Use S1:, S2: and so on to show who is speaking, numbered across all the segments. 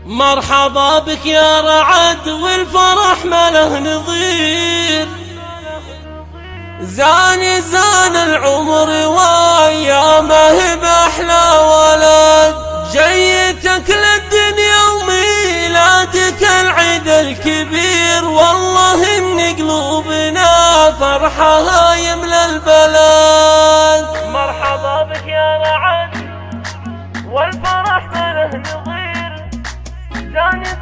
S1: مرحبا بك يا رعد والفرح ما له نظير، زان العمر وايامه باحلى ولد، جيتك للدنيا وميلادك العيد الكبير، والله ان قلوبنا فرحها يملى البلد. مرحبا بك يا رعد والفرح ما له نظير،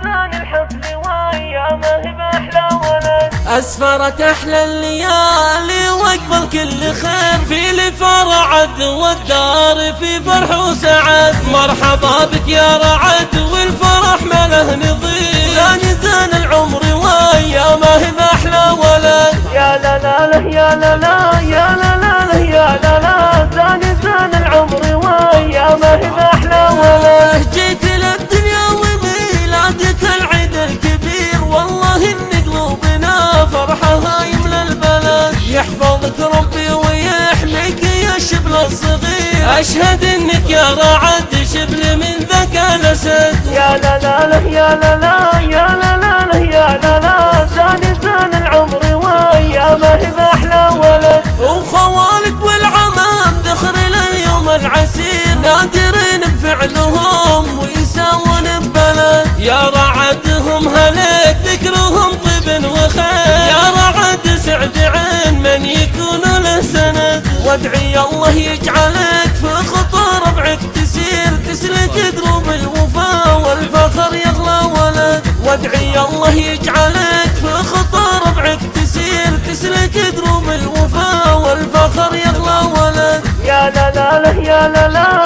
S1: زان الحفل وايامه باحلى ولد، اسفرت احلى الليالي واقبل كل خير، في لفرعد والدار في فرح وسعد. مرحبا بك يا رعد والفرح ما له نظير، زان العمر وايامه باحلى ولد. يا لا لا لا يا لا لا يا لا لا لا يا لا لا، زان العمر وايامه باحلى ولد، جيت للدنيا وميلادك العيد الكبير، والله ان قلوبنا فرحها يملى البلد. يحفظك ربي ويحميك يا الشبل الصغير، اشهد انك يا رعد شبل من ذاك الاسد. يا لا لا لا يا لا لا يا لا لا لا يا لا لا، زان العمر وايامه باحلى ولد، وخوالك والعمام ذخر لليوم العسير، نادرين بفعلهم ويساون ببلد. يا رعدهم هلك ذكرهم طيب وخير، يا رعد سعد عين من يكون له سند، وادعي الله يجعلك في خطى ربعك تسير، تسلك دروب الوفا والفخر يغلى ولد، وادعي الله يجعلك في خطى ربعك تسير، تسلك دروب الوفا والفخر يغلى ولد. يا لا لا لا يا لا لا